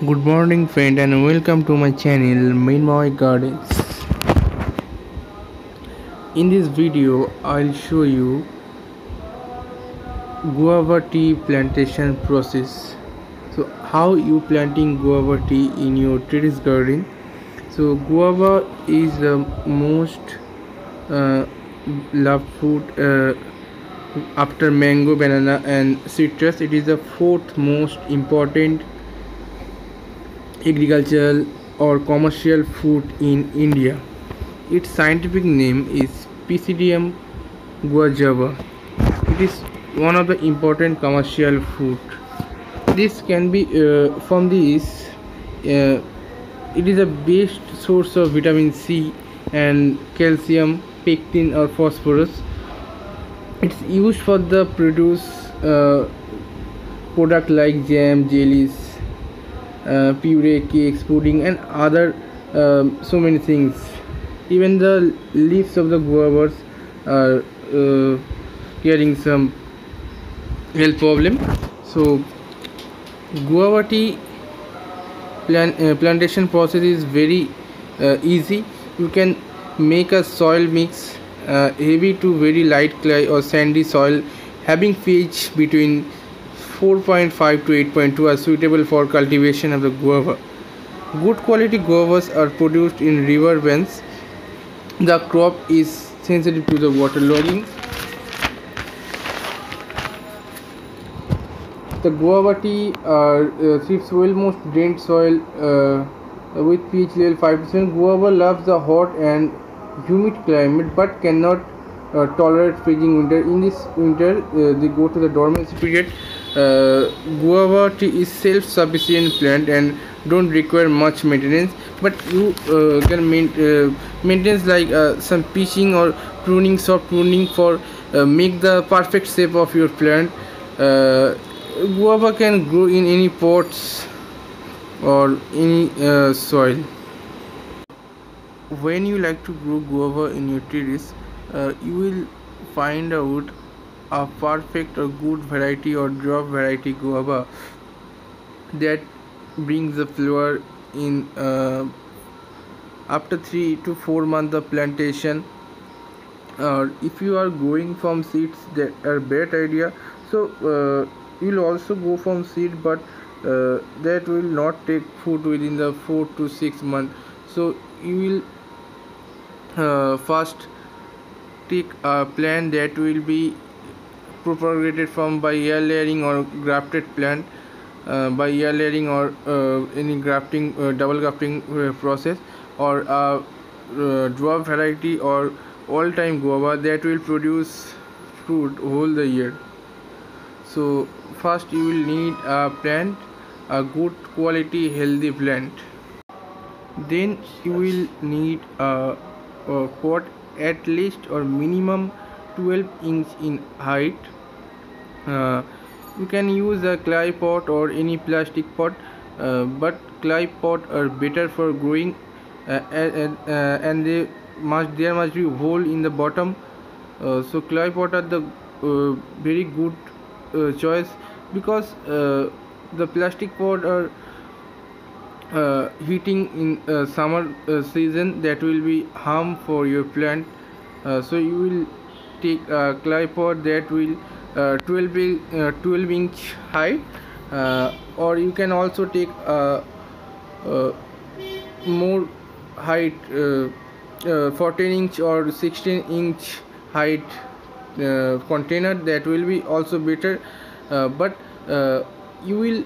Good morning friend and welcome to my channel My Gardens. In this video I'll show you guava tea plantation process. So how you planting guava tea in your terrace garden. So guava is the most uh, loved fruit after mango, banana and citrus. It is the fourth most important agricultural or commercial fruit in India. Its scientific name is Pisidium guajava. It is one of the important commercial fruit. This can be from this. It is a best source of vitamin C and calcium, pectin or phosphorus. It's used for the produce product like jam, jellies, puree, cakes, pudding, and other so many things. Even the leaves of the guavas are getting some health problem. So guava tea plantation process is very easy. You can make a soil mix, heavy to very light clay or sandy soil having pH between 4.5 to 8.2 are suitable for cultivation of the guava. Good quality guavas are produced in river banks. The crop is sensitive to the waterlogging. The guava tea thrives well most drained soil with pH level 5%. Guava loves the hot and humid climate but cannot tolerate freezing winter. In this winter, they go to the dormancy period. Guava tea is self-sufficient plant and don't require much maintenance, but you can maintenance like some pitching or pruning, soft pruning for make the perfect shape of your plant. Guava can grow in any pots or any soil. When you like to grow guava in your terrace, you will find out a perfect or good variety or drop variety guava that brings the flower in after 3 to 4 months of plantation. If you are growing from seeds, that are bad idea. So you will also go from seed, but that will not take fruit within the 4 to 6 months. So you will first take a plant that will be propagated from by air layering or grafted plant by air layering or any grafting double grafting process, or dwarf variety or all time guava that will produce fruit whole the year. So first you will need a plant, a good quality healthy plant. Then you will need a pot at least or minimum 12 inch in height. You can use a clay pot or any plastic pot, but clay pot are better for growing, and there must be hole in the bottom. So clay pot are the very good choice, because the plastic pot are heating in summer season, that will be harm for your plant. So you will take a clay pot that will 12 inch height, or you can also take more height 14 inch or 16 inch height container, that will be also better. But you will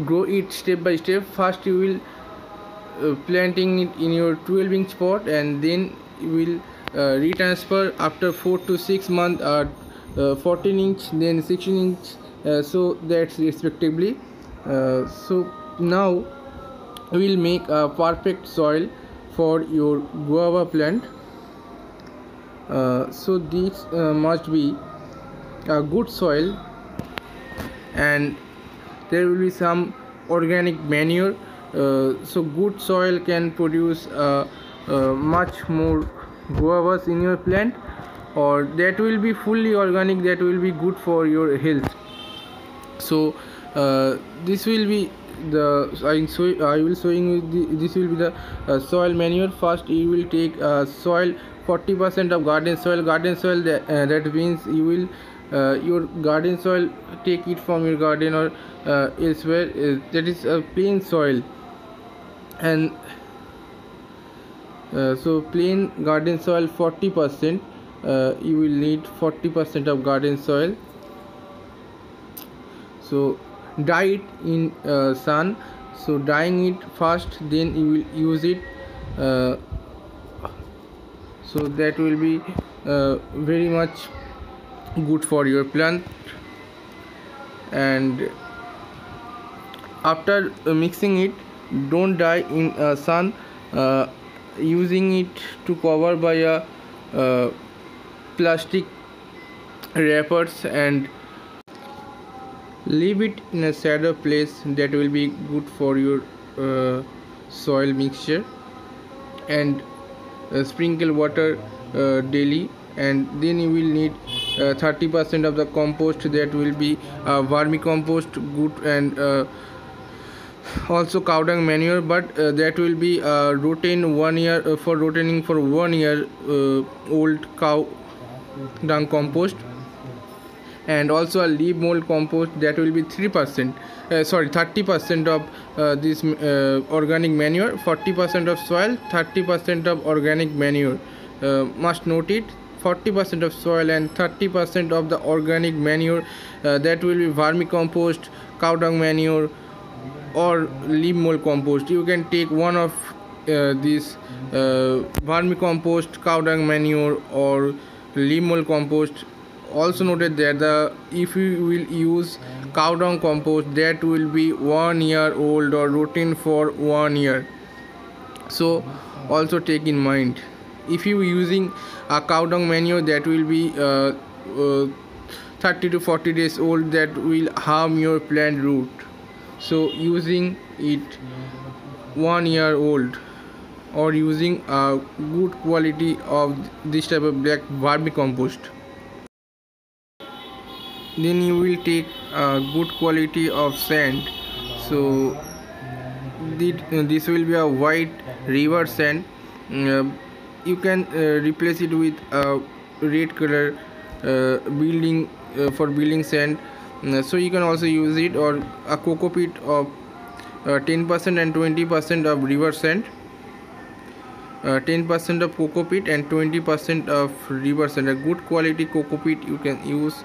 grow it step by step. First you will planting it in your 12 inch pot, and then you will retransfer after 4 to 6 months 14 inch, then 16 inch, so that's respectively. So now we will make a perfect soil for your guava plant. So this must be a good soil, and there will be some organic manure. So good soil can produce much more guavas in your plant, or that will be fully organic, that will be good for your health. So this will be I will showing you this will be the soil manure. First you will take soil 40% of garden soil. That means you will your garden soil, take it from your garden or elsewhere, that is a plain soil. And so plain garden soil 40%, you will need 40% of garden soil. So dye it in sun. So dyeing it first, then you will use it, so that will be very much good for your plant. And after mixing it, don't dye in sun, using it to cover by a plastic wrappers, and leave it in a shadow place. That will be good for your soil mixture. And sprinkle water daily. And then you will need 30% of the compost, that will be vermicompost, good, and also cow dung manure, but that will be rotating for 1 year old cow dung compost. And also a leaf mold compost, that will be 30% of this organic manure. 40% of soil, 30% of organic manure. Must note it, 40% of soil and 30% of the organic manure. That will be vermicompost, cow dung manure, or leaf mold compost. You can take one of these vermicompost, cow dung manure, or leaf mold compost. Also noted that if you will use cow dung compost, that will be 1 year old or routine for 1 year. So also take in mind, if you using a cow dung manure, that will be 30 to 40 days old, that will harm your plant root. So using it 1 year old, or using a good quality of this type of black vermicompost. Then you will take a good quality of sand. So this will be a white river sand. You can replace it with a red color building for building sand. So you can also use it, or a cocoa peat of 10% and 20% of river sand. 10% of cocoa peat and 20% of river sand. A good quality cocoa peat you can use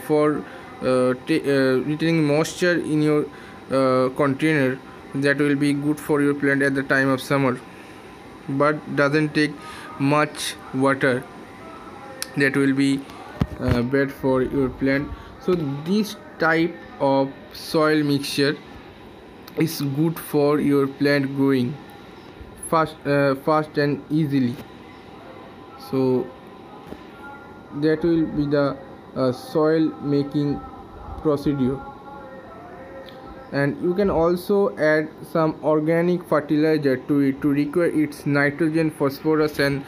for retaining moisture in your container. That will be good for your plant at the time of summer, but doesn't take much water. That will be bad for your plant. So this type of soil mixture is good for your plant growing fast and easily. So that will be the soil making procedure. And you can also add some organic fertilizer to it to require its nitrogen, phosphorus, and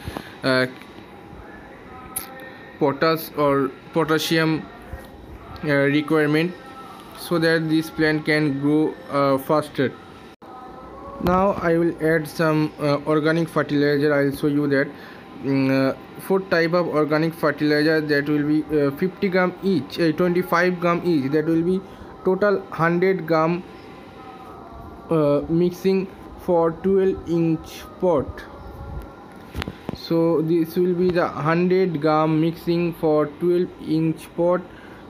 potassium requirement, so that this plant can grow faster. Now I will add some organic fertilizer. I will show you that 4 type of organic fertilizer, that will be 50 gram each, 25 gram each. That will be total 100 gram mixing for 12-inch pot. So this will be the 100 gram mixing for 12-inch pot.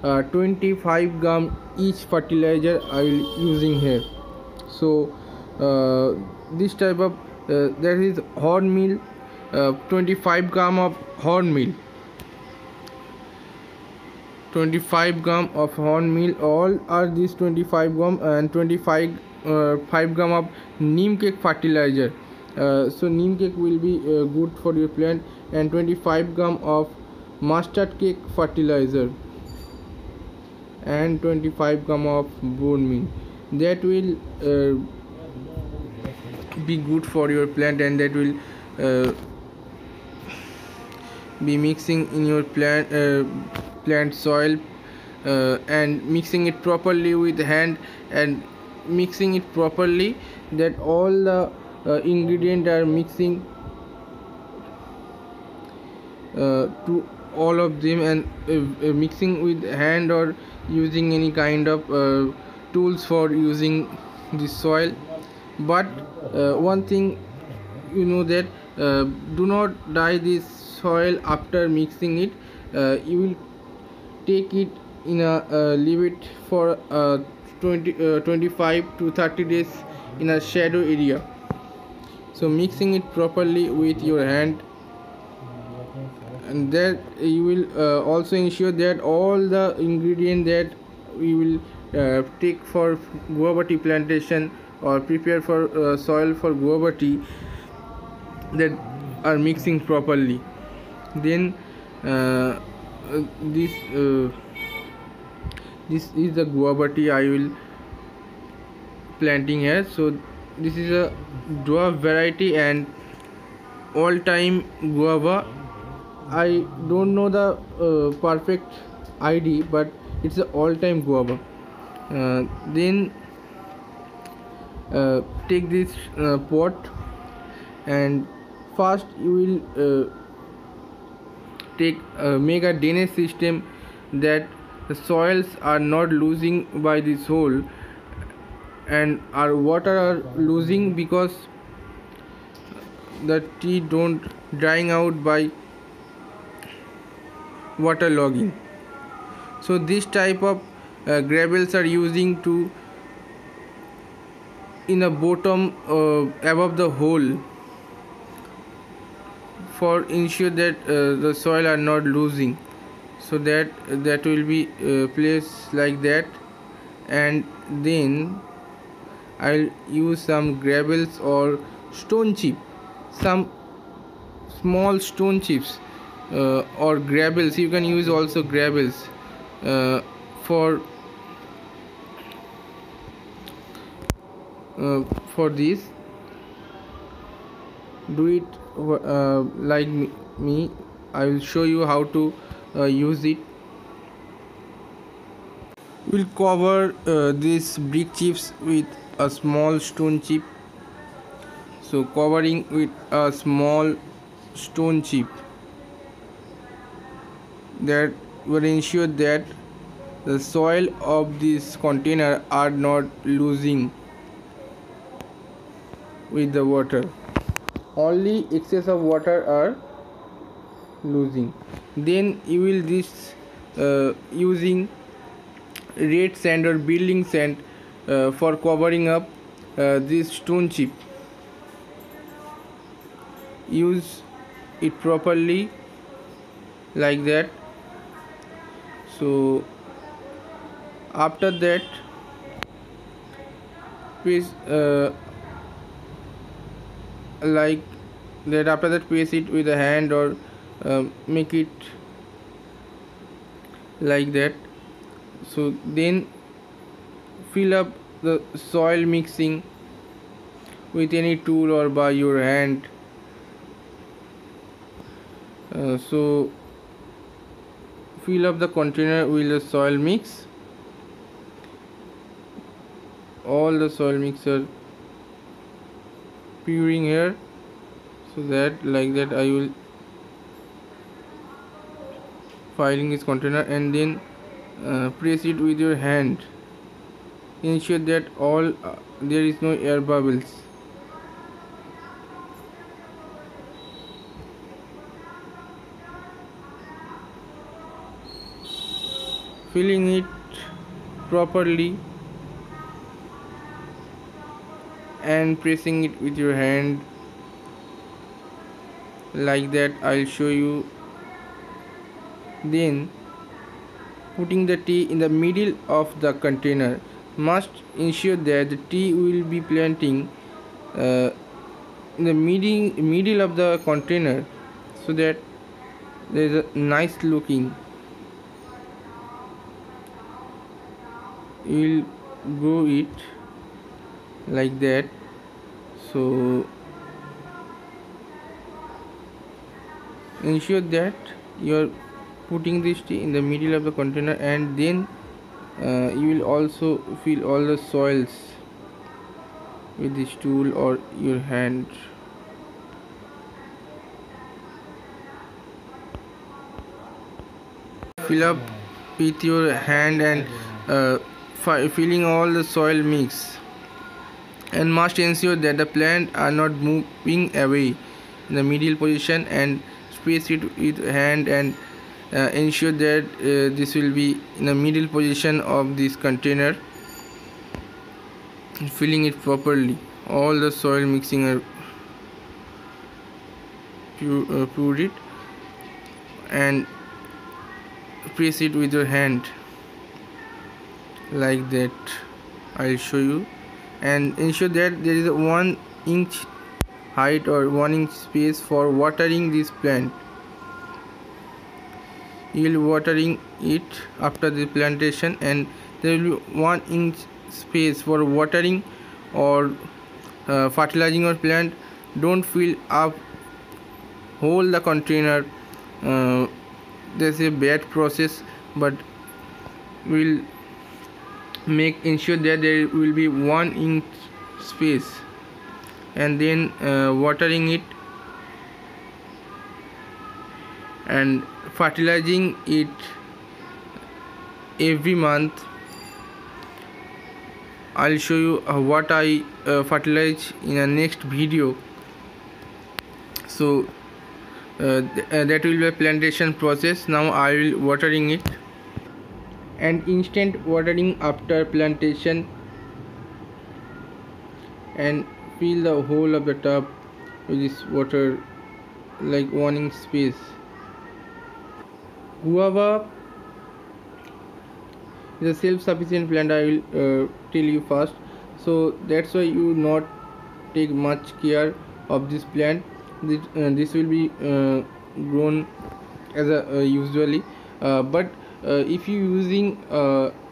25 gram each fertilizer I will using here. So this type of that is horn meal, 25 gram of horn meal, 25 gram of horn meal. All are this 25 gram, and 25 5 gram of neem cake fertilizer. So neem cake will be good for your plant. And 25 gram of mustard cake fertilizer, and 25 gram of bone meal. That will be good for your plant, and that will be mixing in your plant soil, and mixing it properly with hand, and mixing it properly, that all the ingredients are mixing to all of them, and mixing with hand or using any kind of tools for using the soil. But one thing, that do not dye this soil after mixing it. You will take it in a leave it for 25 to 30 days in a shadow area. So mixing it properly with your hand, and that you will also ensure that all the ingredients that we will take for guava tea plantation or prepare for soil for guava tea, that are mixing properly. Then this this is the guava tea I will planting here. So this is a dwarf variety and all time guava. I don't know the perfect ID, but it's an all time guava. Then take this pot, and first you will make a drainage system, that the soils are not losing by this hole, and our water are losing because the tea don't drying out by water logging. So this type of gravels are using to in the bottom above the hole, for ensure that the soil are not losing. So that will be placed like that, and then I'll use some gravels or stone chip, some small stone chips or gravels. You can use also gravels for this. Do it like me. I will show you how to use it. We'll cover these brick chips with a small stone chip. So covering with a small stone chip, that will ensure that the soil of this container are not losing with the water. Only excess of water are losing. Then you will this using red sand or building sand for covering up this stone chip. Use it properly like that. So after that, please like that, after that place it with a hand or make it like that. So then fill up the soil mixing with any tool or by your hand. So fill up the container with the soil mix, all the soil mixer pouring here. So that like that I will filing this container, and then press it with your hand. Ensure that all there is no air bubbles. Filling it properly and pressing it with your hand like that. I'll show you. Then putting the tea in the middle of the container. Must ensure that the tea will be planting in the middle of the container, so that there is a nice looking. You will grow it like that. So ensure that you are putting this tea in the middle of the container, and then you will also fill all the soils with this tool or your hand. Fill up with your hand and filling all the soil mix, and must ensure that the plant are not moving away in the middle position, and space it with hand, and ensure that this will be in the middle position of this container, filling it properly. All the soil mixing are poured it, and press it with your hand like that. I'll show you, and ensure that there is a 1 inch height or 1 inch space for watering this plant. You will watering it after the plantation, and there will be 1 inch space for watering or fertilizing your plant. Don't fill up whole the container. There's a bad process, but we'll ensure that there will be 1 inch space, and then watering it and fertilizing it every month. I'll show you what I fertilize in the next video. So that will be a plantation process. Now I will watering it, and instant watering after plantation, and fill the whole of the tub with this water like 1 inch space. Guava is a self-sufficient plant, I will tell you first. So that's why you not take much care of this plant. This will be grown as a usually, but if you using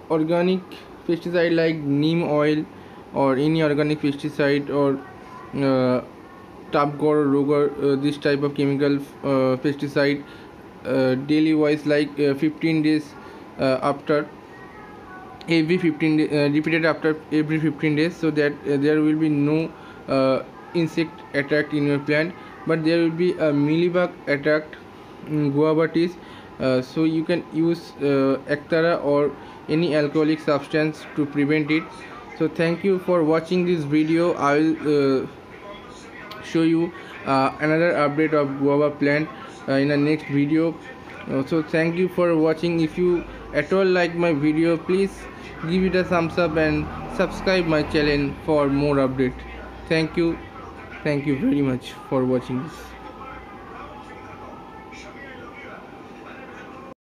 organic pesticide like neem oil or any organic pesticide, or Tapgor or Roger, this type of chemical pesticide, daily wise, like 15 days after every 15 days, repeated after every 15 days, so that there will be no insect attack in your plant, but there will be a mealybug attack in guava trees. So you can use Actara or any alcoholic substance to prevent it. So thank you for watching this video. I will show you another update of guava plant in the next video. So thank you for watching. If you at all like my video, please give it a thumbs up and subscribe my channel for more update. Thank you very much for watching this.